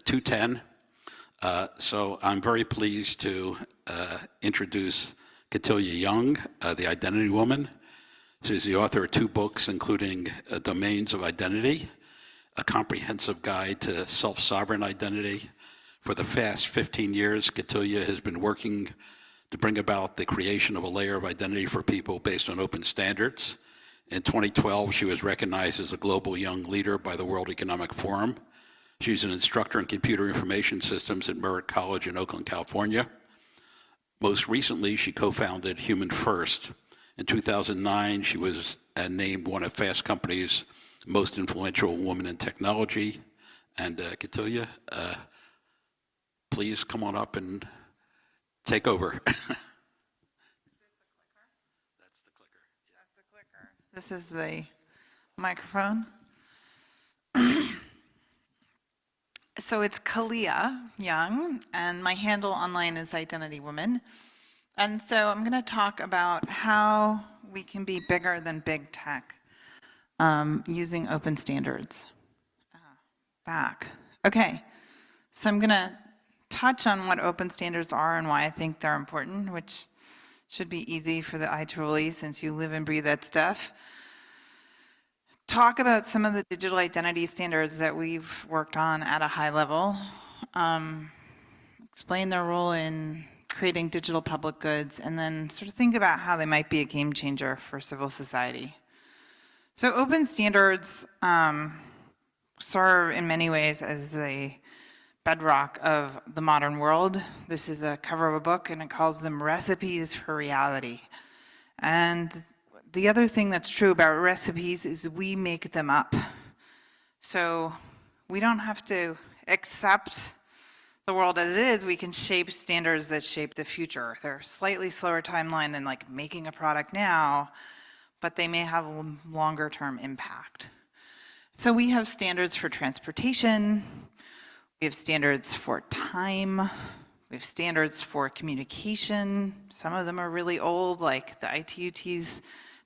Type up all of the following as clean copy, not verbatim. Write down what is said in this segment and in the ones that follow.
210. So I'm very pleased to introduce Kaliya Young, the Identity Woman. She's the author of 2 books, including Domains of Identity, a comprehensive guide to self-sovereign identity. For the past 15 years, Kaliya has been working to bring about the creation of a layer of identity for people based on open standards. In 2012, she was recognized as a global young leader by the World Economic Forum. She's an instructor in computer information systems at Merritt College in Oakland, California. Most recently, she co-founded HumanFirst. In 2009, she was named one of Fast Company's most influential women in technology. And Kaliya, please come on up and take over. That's the clicker. Yeah. That's the clicker. This is the microphone. So it's Kaliya Young, and my handle online is Identity Woman. And so I'm going to talk about how we can be bigger than big tech using open standards. Back. Okay, so I'm going to touch on what open standards are and why I think they're important, which should be easy for the IEEE since you live and breathe that stuff. Talk about some of the digital identity standards that we've worked on at a high level. Explain their role in creating digital public goods, and then sort of think about how they might be a game changer for civil society. So open standards serve in many ways as the bedrock of the modern world. This is a cover of a book, and it calls them recipes for reality. And the other thing that's true about recipes is we make them up. So we don't have to accept the world as it is. We can shape standards that shape the future. They're a slightly slower timeline than like making a product now, but they may have a longer term impact. So we have standards for transportation. We have standards for time. We have standards for communication. Some of them are really old, like the ITUT's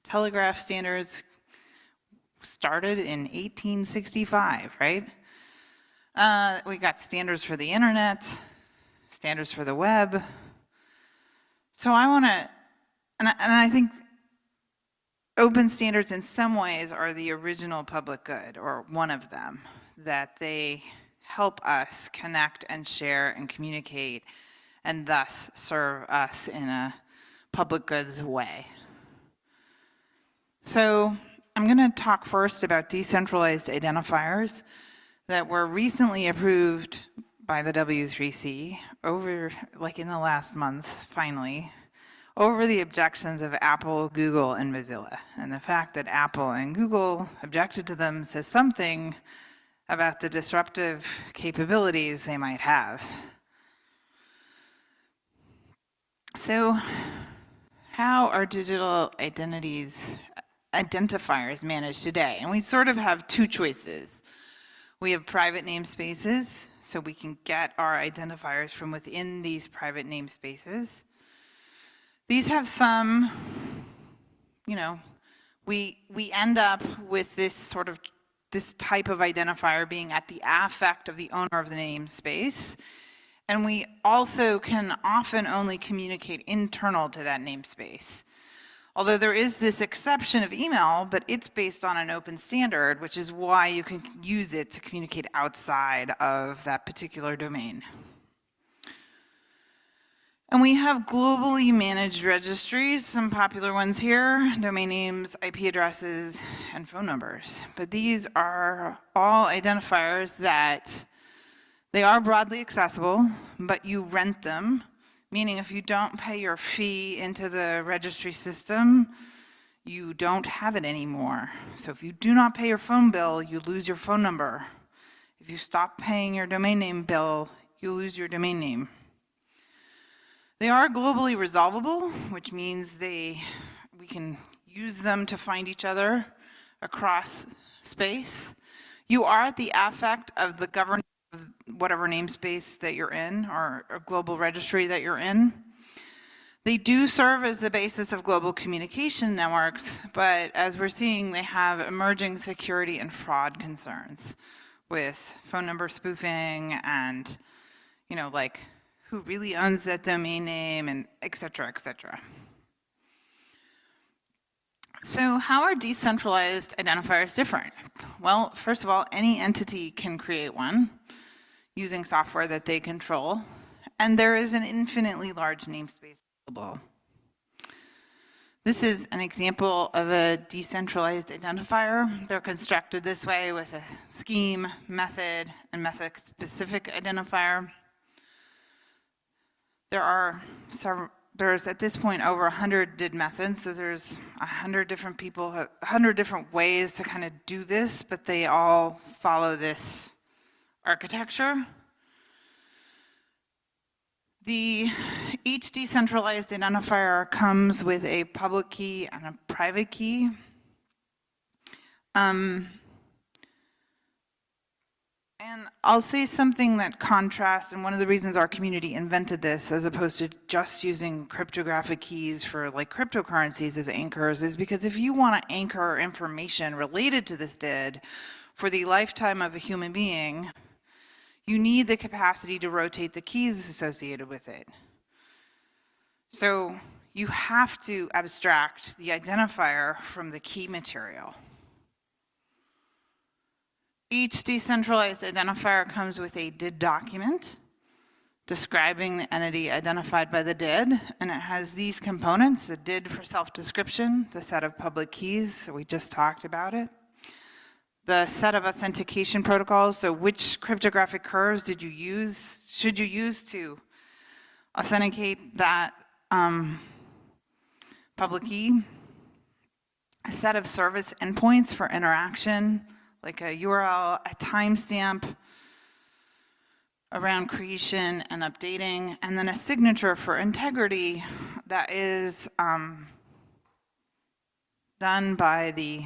telegraph standards started in 1865, right? We got standards for the internet, standards for the web. So I want to, and I think open standards in some ways are the original public good, or one of them, that they help us connect and share and communicate and thus serve us in a public goods way. So I'm going to talk first about decentralized identifiers that were recently approved by the W3C over, like in the last month, finally, over the objections of Apple, Google, and Mozilla. And the fact that Apple and Google objected to them says something about the disruptive capabilities they might have. So how are digital identifiers managed today? And we sort of have 2 choices. We have private namespaces, so we can get our identifiers from within these private namespaces. These have some, we end up with this type of identifier being at the affect of the owner of the namespace. And we also can often only communicate internal to that namespace. Although there is this exception of email, but it's based on an open standard, which is why you can use it to communicate outside of that particular domain. And we have globally managed registries, some popular ones here, domain names, IP addresses, and phone numbers. But these are all identifiers that they are broadly accessible, but you rent them. Meaning if you don't pay your fee into the registry system, you don't have it anymore. So if you do not pay your phone bill, you lose your phone number. If you stop paying your domain name bill, you lose your domain name. They are globally resolvable, which means we can use them to find each other across space. You are at the affect of the governance of whatever namespace that you're in, or a global registry that you're in. They do serve as the basis of global communication networks, but as we're seeing, they have emerging security and fraud concerns, with phone number spoofing and, you know, like who really owns that domain name and et cetera, et cetera. So how are decentralized identifiers different? Well, first of all, any entity can create one using software that they control, and there is an infinitely large namespace available. This is an example of a decentralized identifier. They're constructed this way with a scheme, method, and method-specific identifier. There's at this point over 100 DID methods, so there's 100 different people, 100 different ways to kind of do this, but they all follow this architecture. Each decentralized identifier comes with a public key and a private key. And I'll say something that contrasts, and one of the reasons our community invented this as opposed to just using cryptographic keys for like cryptocurrencies as anchors, is because if you want to anchor information related to this DID for the lifetime of a human being, you need the capacity to rotate the keys associated with it. So you have to abstract the identifier from the key material. Each decentralized identifier comes with a DID document describing the entity identified by the DID, and it has these components: the DID for self-description, the set of public keys, so we just talked about it, the set of authentication protocols, so which cryptographic curves should you use to authenticate that public key, a set of service endpoints for interaction, like a URL, a timestamp around creation and updating, and then a signature for integrity that is done by the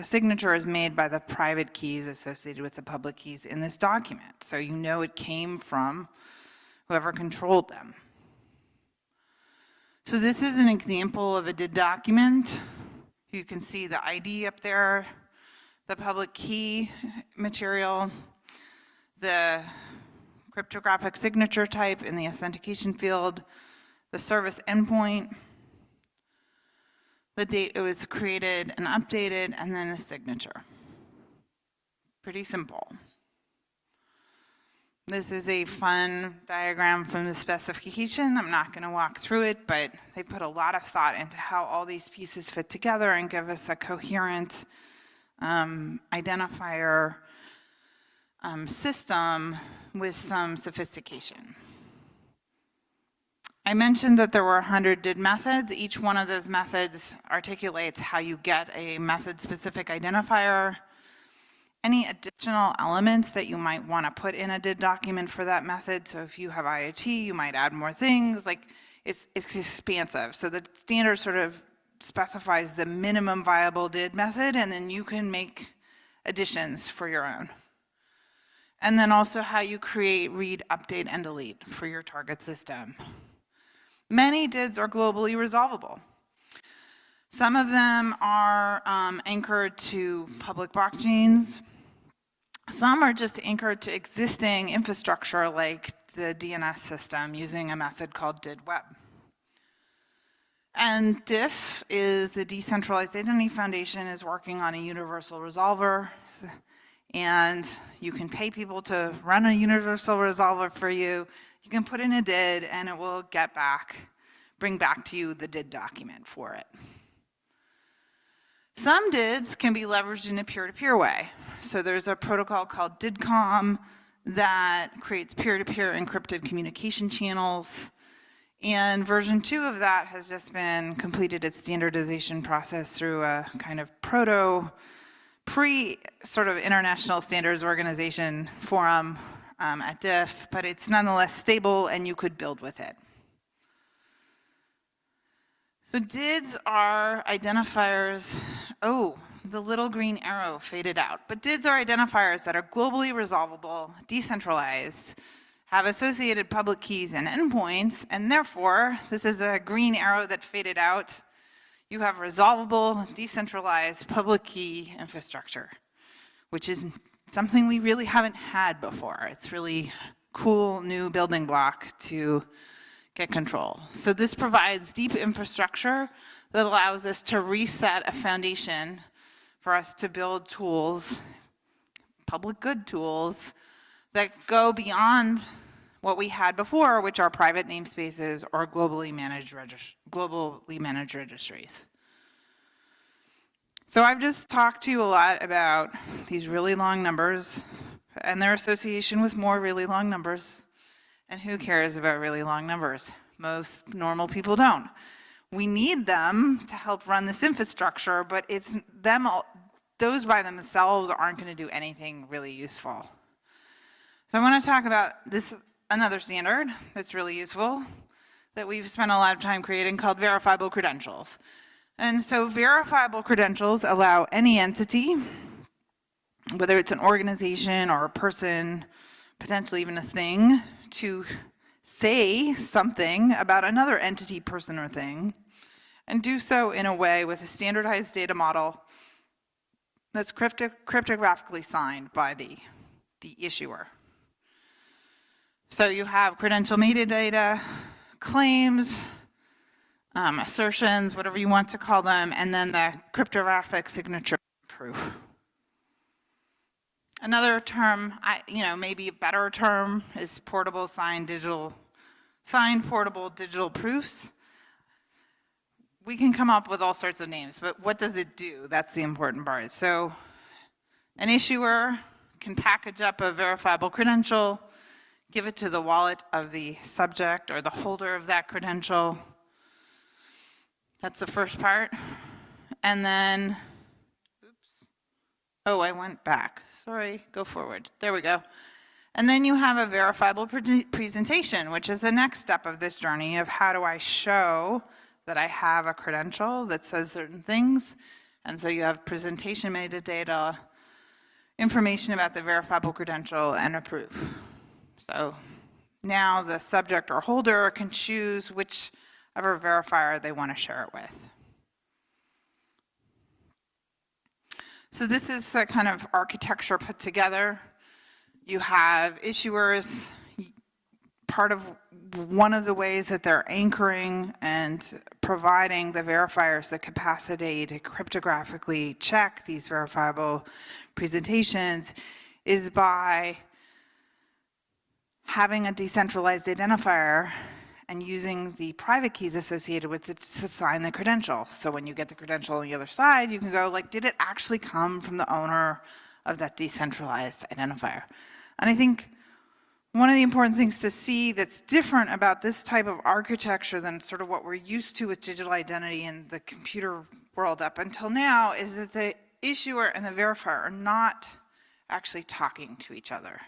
signature is made by the private keys associated with the public keys in this document. So you know it came from whoever controlled them. So this is an example of a DID document. You can see the ID up there, the public key material, the cryptographic signature type in the authentication field, the service endpoint, the date it was created and updated, and then the signature. Pretty simple. This is a fun diagram from the specification. I'm not going to walk through it, but they put a lot of thought into how all these pieces fit together and give us a coherent identifier system with some sophistication. I mentioned that there were 100 DID methods. Each one of those methods articulates how you get a method-specific identifier. Any additional elements that you might want to put in a DID document for that method. So if you have IoT, you might add more things. Like it's expansive. So the standard sort of specifies the minimum viable DID method, and then you can make additions for your own. And then also how you create, read, update, and delete for your target system. Many DIDs are globally resolvable. Some of them are anchored to public blockchains. Some are just anchored to existing infrastructure like the DNS system using a method called DID-Web. And DIF is the Decentralized Identity Foundation is working on a universal resolver, and you can pay people to run a universal resolver for you. You can put in a DID and it will bring back to you the DID document for it. Some DIDs can be leveraged in a peer-to-peer way. So there's a protocol called DIDCOM that creates peer-to-peer encrypted communication channels. And version 2 of that has just been completed its standardization process through a kind of sort of international standards organization forum at DIF, but it's nonetheless stable and you could build with it. So DIDs are identifiers, the little green arrow faded out, but DIDs are identifiers that are globally resolvable, decentralized, have associated public keys and endpoints, and therefore, this is a green arrow that faded out. You have resolvable, decentralized public key infrastructure, which is something we really haven't had before. It's really cool new building block to get control. So this provides deep infrastructure that allows us to reset a foundation for us to build tools, public good tools, that go beyond what we had before, which are private namespaces or globally managed registries. So I've just talked to you a lot about these really long numbers and their association with more really long numbers. And who cares about really long numbers? Most normal people don't. We need them to help run this infrastructure, but it's them, those by themselves aren't going to do anything really useful. So I want to talk about this, another standard that's really useful that we've spent a lot of time creating called verifiable credentials. And so verifiable credentials allow any entity, whether it's an organization or a person, potentially even a thing, to say something about another entity, person, or thing, and do so in a way with a standardized data model that's cryptographically signed by the issuer. So you have credential metadata, claims, assertions, whatever you want to call them, and then the cryptographic signature proof. Another term, maybe a better term is portable signed portable digital proofs. We can come up with all sorts of names, but what does it do? That's the important part. So an issuer can package up a verifiable credential, give it to the wallet of the subject or the holder of that credential. That's the first part. And then, I went back. Sorry, go forward. There we go. And then you have a verifiable presentation, which is the next step of this journey of how do I show that I have a credential that says certain things. And so you have presentation metadata, information about the verifiable credential, and a proof. So now the subject or holder can choose whichever verifier they want to share it with. So this is the kind of architecture put together. You have issuers, part of one of the ways that they're anchoring and providing the verifiers the capacity to cryptographically check these verifiable presentations is by having a decentralized identifier and using the private keys associated with it to sign the credential. So when you get the credential on the other side, you can go like, did it actually come from the owner of that decentralized identifier? And I think one of the important things to see that's different about this type of architecture than sort of what we're used to with digital identity in the computer world up until now is that the issuer and the verifier are not actually talking to each other.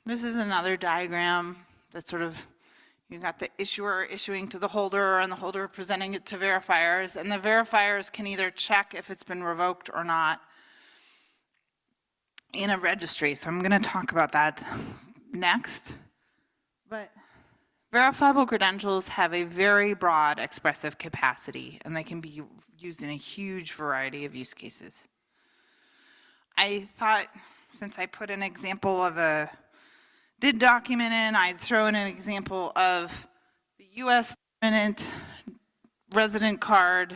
This is another diagram that sort of, you got the issuer issuing to the holder and the holder presenting it to verifiers, and the verifiers can either check if it's been revoked or not in a registry. So I'm going to talk about that next. But verifiable credentials have a very broad expressive capacity, and they can be used in a huge variety of use cases. I thought, since I put an example of a DID document in, I'd throw in an example of the US permanent resident card,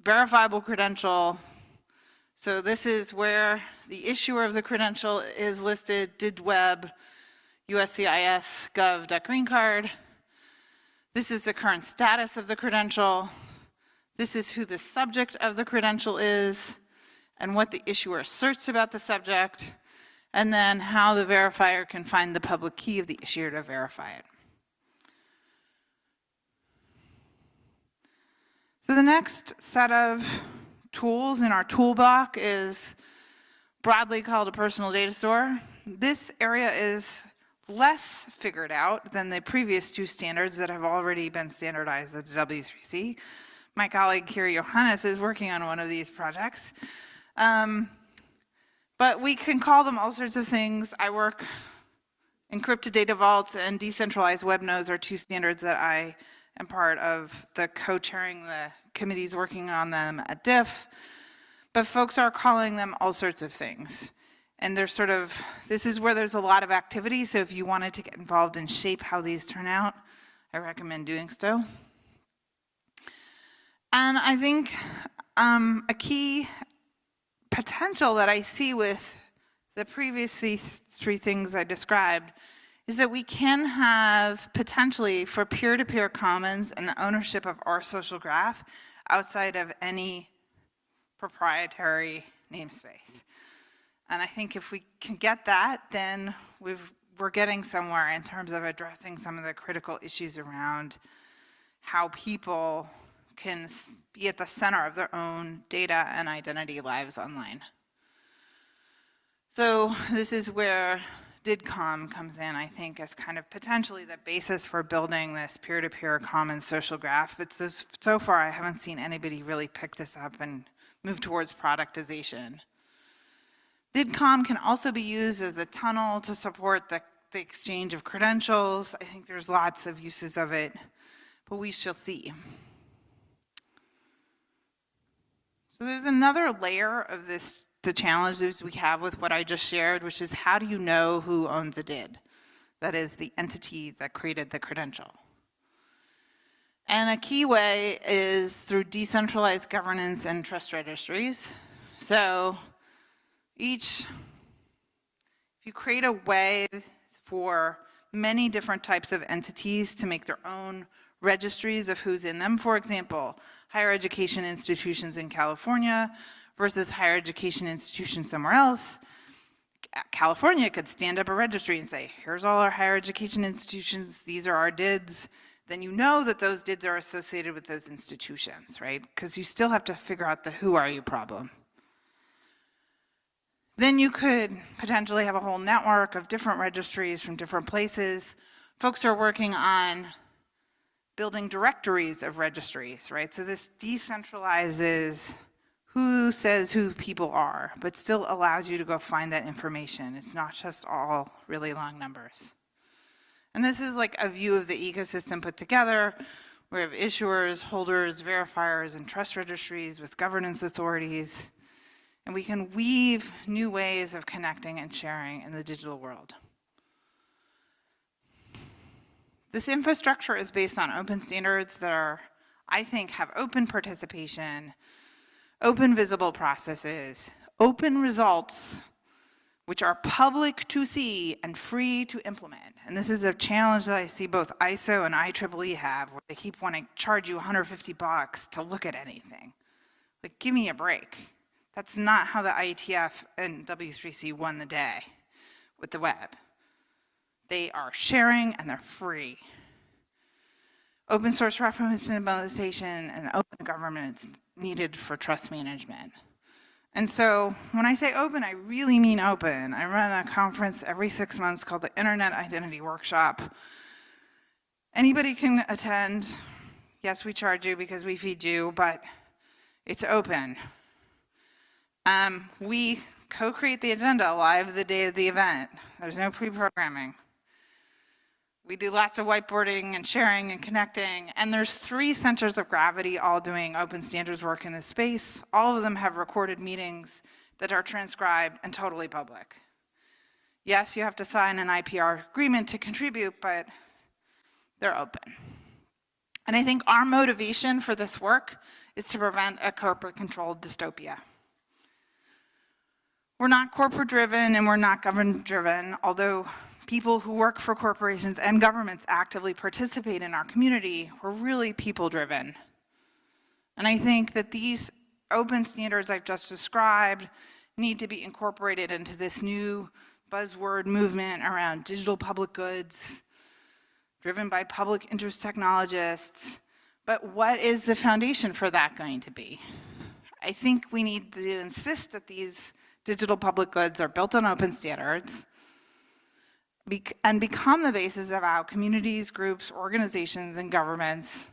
verifiable credential. So this is where the issuer of the credential is listed, DID web, USCIS gov.green card. This is the current status of the credential. This is who the subject of the credential is and what the issuer asserts about the subject, and then how the verifier can find the public key of the issuer to verify it. So the next set of tools in our toolbox is broadly called a personal data store. This area is less figured out than the previous two standards that have already been standardized at the W3C. My colleague here, Johannes, is working on one of these projects. But we can call them all sorts of things. I work encrypted data vaults and decentralized web nodes are two standards that I am part of the co-chairing the committees working on them at DIF. but folks are calling them all sorts of things. And they're sort of, this is where there's a lot of activity, so if you wanted to get involved and shape how these turn out, I recommend doing so. And I think a key potential that I see with the previously three things I described is that we can have potentially for peer-to-peer commons and the ownership of our social graph outside of any proprietary namespace. And I think if we can get that, then we're getting somewhere in terms of addressing some of the critical issues around how people can be at the center of their own data and identity lives online. So this is where DIDCOM comes in, I think, as kind of potentially the basis for building this peer-to-peer common social graph. But so far, I haven't seen anybody really pick this up and move towards productization. DIDCOM can also be used as a tunnel to support the exchange of credentials. I think there's lots of uses of it, but we shall see. So there's another layer of this, the challenges we have with what I just shared, which is how do you know who owns a DID? That is the entity that created the credential. And a key way is through decentralized governance and trust registries. So if you create a way for many different types of entities to make their own registries of who's in them, for example, higher education institutions in California versus higher education institutions somewhere else, California could stand up a registry and say, here's all our higher education institutions, these are our DIDs. Then you know that those DIDs are associated with those institutions, right? Because you still have to figure out the who are you problem. Then you could potentially have a whole network of different registries from different places. Folks are working on building directories of registries, right? So this decentralizes who says who people are, but still allows you to go find that information. It's not just all really long numbers. And this is like a view of the ecosystem put together. We have issuers, holders, verifiers, and trust registries with governance authorities. And we can weave new ways of connecting and sharing in the digital world. This infrastructure is based on open standards that are, I think, have open participation, open visible processes, open results, which are public to see and free to implement. And this is a challenge that I see both ISO and IEEE have, where they keep wanting to charge you $150 to look at anything. Like, give me a break. That's not how the IETF and W3C won the day with the web. They are sharing and they're free. Open source reference implementation and open governance needed for trust management. And so when I say open, I really mean open. I run a conference every 6 months called the Internet Identity Workshop. Anybody can attend. Yes, we charge you because we feed you, but it's open. We co-create the agenda live the day of the event. There's no pre-programming. We do lots of whiteboarding and sharing and connecting, and there's 3 centers of gravity all doing open standards work in this space. All of them have recorded meetings that are transcribed and totally public. Yes, you have to sign an IPR agreement to contribute, but they're open. And I think our motivation for this work is to prevent a corporate-controlled dystopia. We're not corporate-driven and we're not government-driven, although people who work for corporations and governments actively participate in our community. We're really people-driven. And I think that these open standards I've just described need to be incorporated into this new buzzword movement around digital public goods, driven by public interest technologists. But what is the foundation for that going to be? I think we need to insist that these digital public goods are built on open standards and become the basis of how communities, groups, organizations, and governments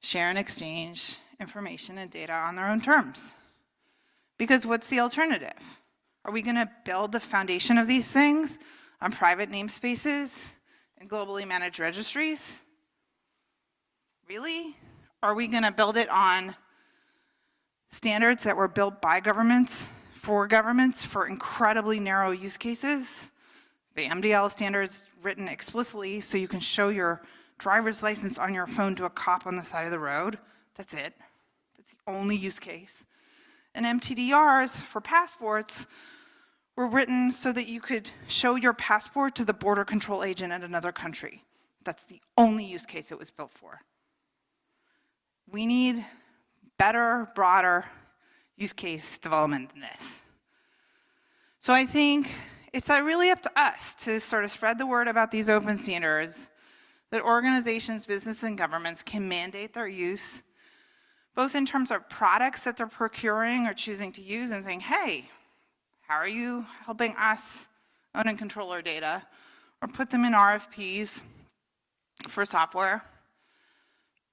share and exchange information and data on their own terms. Because what's the alternative? Are we going to build the foundation of these things on private namespaces and globally managed registries? Really? Are we going to build it on standards that were built by governments for incredibly narrow use cases. The MDL standards written explicitly so you can show your driver's license on your phone to a cop on the side of the road. That's it. That's the only use case. And MTDRs for passports were written so that you could show your passport to the border control agent in another country. That's the only use case it was built for. We need better, broader use case development than this. So I think it's really up to us to sort of spread the word about these open standards, that organizations, business, and governments can mandate their use, both in terms of products that they're procuring or choosing to use and saying, hey, how are you helping us own and control our data, or put them in RFPs for software.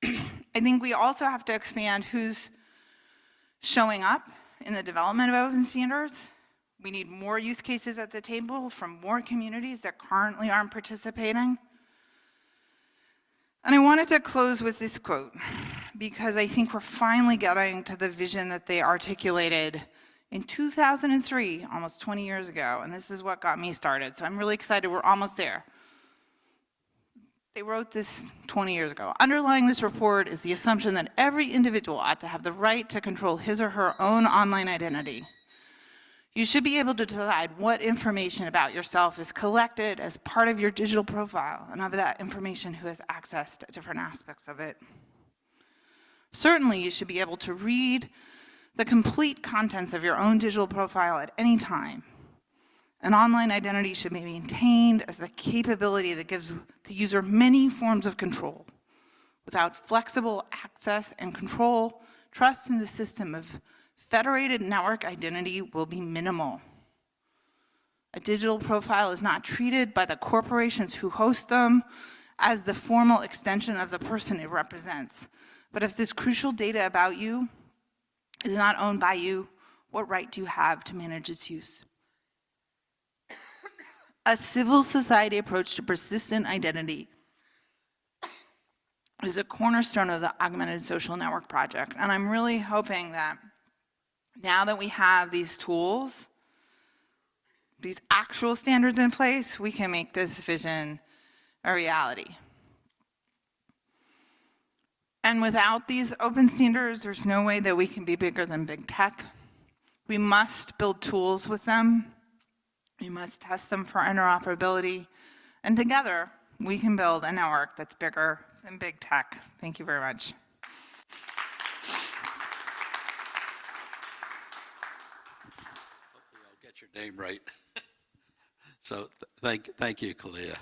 I think we also have to expand who's showing up in the development of open standards. We need more use cases at the table from more communities that currently aren't participating. And I wanted to close with this quote, because I think we're finally getting to the vision that they articulated in 2003, almost 20 years ago, and this is what got me started. So I'm really excited, we're almost there. They wrote this 20 years ago. Underlying this report is the assumption that every individual ought to have the right to control his or her own online identity. You should be able to decide what information about yourself is collected as part of your digital profile, and of that information, who has access to different aspects of it. Certainly, you should be able to read the complete contents of your own digital profile at any time. An online identity should be maintained as the capability that gives the user many forms of control. Without flexible access and control, trust in the system of federated network identity will be minimal. A digital profile is not treated by the corporations who host them as the formal extension of the person it represents. But if this crucial data about you is not owned by you, what right do you have to manage its use? A civil society approach to persistent identity is a cornerstone of the Augmented Social Network Project. And I'm really hoping that now that we have these tools, these actual standards in place, we can make this vision a reality. And without these open standards, there's no way that we can be bigger than big tech. We must build tools with them. We must test them for interoperability. And together, we can build a network that's bigger than big tech. Thank you very much. Hopefully I'll get your name right. So thank you, Kaliya.